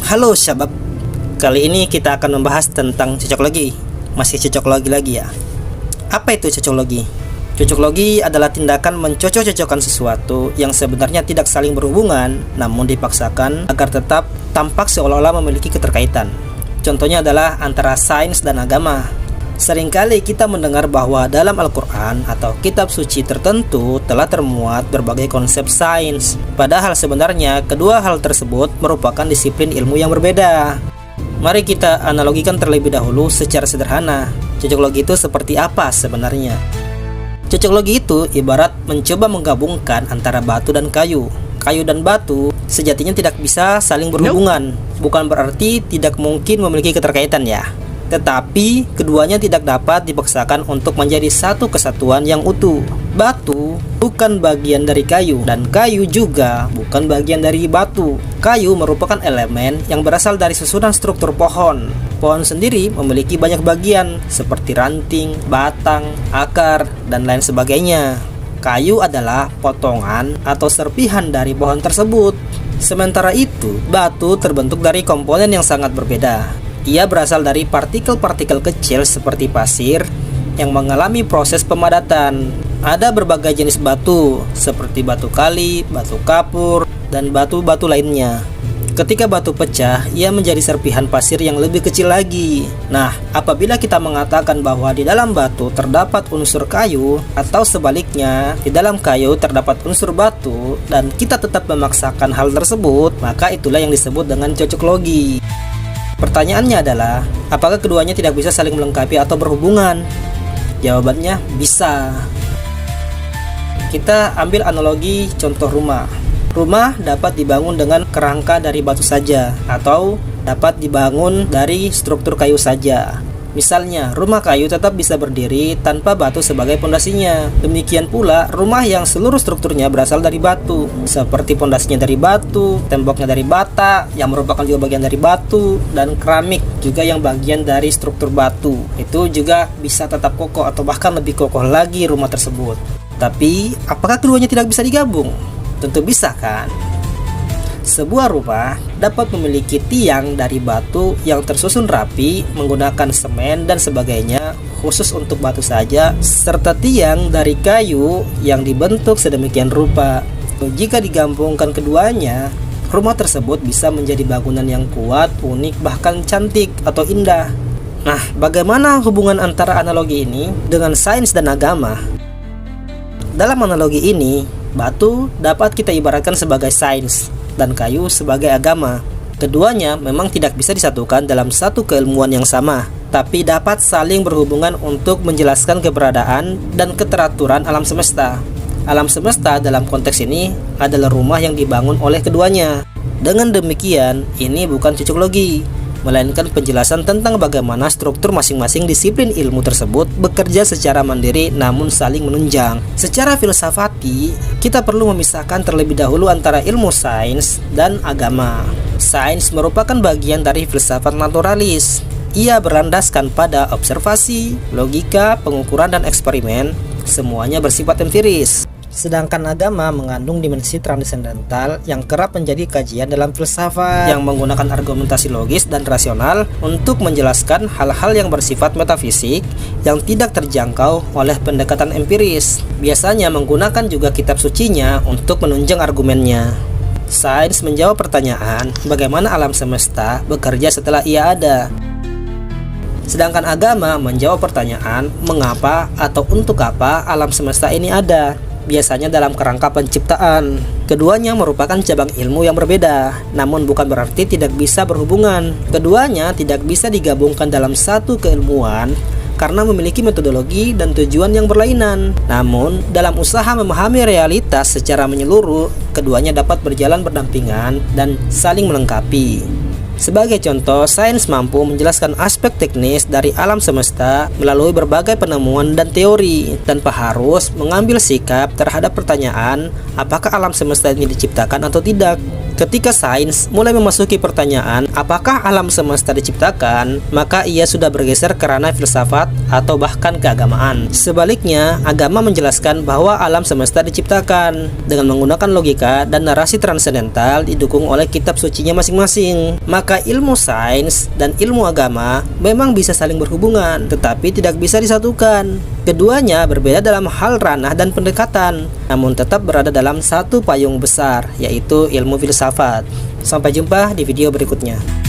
Halo Syabab, kali ini kita akan membahas tentang cocoklogi. Masih cocoklogi lagi ya. Apa itu cocoklogi? Cocoklogi adalah tindakan mencocok-cocokkan sesuatu yang sebenarnya tidak saling berhubungan, namun dipaksakan agar tetap tampak seolah-olah memiliki keterkaitan. Contohnya adalah antara sains dan agama. Seringkali kita mendengar bahwa dalam Al-Quran atau kitab suci tertentu telah termuat berbagai konsep sains. Padahal sebenarnya kedua hal tersebut merupakan disiplin ilmu yang berbeda. Mari kita analogikan terlebih dahulu secara sederhana. Cocoklogi itu seperti apa sebenarnya? Cocoklogi itu ibarat mencoba menggabungkan antara batu dan kayu. Kayu dan batu sejatinya tidak bisa saling berhubungan. Bukan berarti tidak mungkin memiliki keterkaitan ya. Tetapi keduanya tidak dapat dipaksakan untuk menjadi satu kesatuan yang utuh. Batu bukan bagian dari kayu dan kayu juga bukan bagian dari batu. Kayu merupakan elemen yang berasal dari susunan struktur pohon. Pohon sendiri memiliki banyak bagian seperti ranting, batang, akar, dan lain sebagainya. Kayu adalah potongan atau serpihan dari pohon tersebut. Sementara itu, batu terbentuk dari komponen yang sangat berbeda. Ia berasal dari partikel-partikel kecil seperti pasir yang mengalami proses pemadatan. Ada berbagai jenis batu seperti batu kali, batu kapur, dan batu-batu lainnya. Ketika batu pecah, ia menjadi serpihan pasir yang lebih kecil lagi. Nah, apabila kita mengatakan bahwa di dalam batu terdapat unsur kayu, atau sebaliknya, di dalam kayu terdapat unsur batu, dan kita tetap memaksakan hal tersebut, maka itulah yang disebut dengan cocoklogi. Pertanyaannya adalah, apakah keduanya tidak bisa saling melengkapi atau berhubungan? Jawabannya bisa. Kita ambil analogi contoh rumah. Rumah dapat dibangun dengan kerangka dari batu saja, atau dapat dibangun dari struktur kayu saja. Misalnya, rumah kayu tetap bisa berdiri tanpa batu sebagai pondasinya. Demikian pula, rumah yang seluruh strukturnya berasal dari batu, seperti pondasinya dari batu, temboknya dari bata, yang merupakan juga bagian dari batu, dan keramik juga yang bagian dari struktur batu. Itu juga bisa tetap kokoh atau bahkan lebih kokoh lagi rumah tersebut. Tapi, apakah keduanya tidak bisa digabung? Tentu bisa kan? Sebuah rumah dapat memiliki tiang dari batu yang tersusun rapi menggunakan semen dan sebagainya khusus untuk batu saja, serta tiang dari kayu yang dibentuk sedemikian rupa. Jika digabungkan keduanya, rumah tersebut bisa menjadi bangunan yang kuat, unik, bahkan cantik atau indah. Nah, bagaimana hubungan antara analogi ini dengan sains dan agama? Dalam analogi ini, batu dapat kita ibaratkan sebagai sains dan kayu sebagai agama. Keduanya memang tidak bisa disatukan dalam satu keilmuan yang sama, tapi dapat saling berhubungan untuk menjelaskan keberadaan dan keteraturan alam semesta. Alam semesta dalam konteks ini adalah rumah yang dibangun oleh keduanya. Dengan demikian, ini bukan cocoklogi, melainkan penjelasan tentang bagaimana struktur masing-masing disiplin ilmu tersebut bekerja secara mandiri namun saling menunjang. Secara filsafati, kita perlu memisahkan terlebih dahulu antara ilmu sains dan agama. Sains merupakan bagian dari filsafat naturalis. Ia berlandaskan pada observasi, logika, pengukuran, dan eksperimen. Semuanya bersifat empiris. Sedangkan agama mengandung dimensi transendental yang kerap menjadi kajian dalam filsafat yang menggunakan argumentasi logis dan rasional untuk menjelaskan hal-hal yang bersifat metafisik yang tidak terjangkau oleh pendekatan empiris. Biasanya menggunakan juga kitab sucinya untuk menunjang argumennya. Sains menjawab pertanyaan bagaimana alam semesta bekerja setelah ia ada. Sedangkan agama menjawab pertanyaan mengapa atau untuk apa alam semesta ini ada. Biasanya dalam kerangka penciptaan. Keduanya merupakan cabang ilmu yang berbeda, namun bukan berarti tidak bisa berhubungan. Keduanya tidak bisa digabungkan dalam satu keilmuan karena memiliki metodologi dan tujuan yang berlainan. Namun, dalam usaha memahami realitas secara menyeluruh, keduanya dapat berjalan berdampingan dan saling melengkapi. Sebagai contoh, sains mampu menjelaskan aspek teknis dari alam semesta melalui berbagai penemuan dan teori, tanpa harus mengambil sikap terhadap pertanyaan apakah alam semesta ini diciptakan atau tidak. Ketika sains mulai memasuki pertanyaan apakah alam semesta diciptakan, maka ia sudah bergeser ke ranah filsafat atau bahkan keagamaan. Sebaliknya, agama menjelaskan bahwa alam semesta diciptakan dengan menggunakan logika dan narasi transendental didukung oleh kitab sucinya masing-masing. Maka ilmu sains dan ilmu agama memang bisa saling berhubungan, tetapi tidak bisa disatukan. Keduanya berbeda dalam hal ranah dan pendekatan, namun tetap berada dalam satu payung besar, yaitu ilmu filsafat. Sampai jumpa di video berikutnya.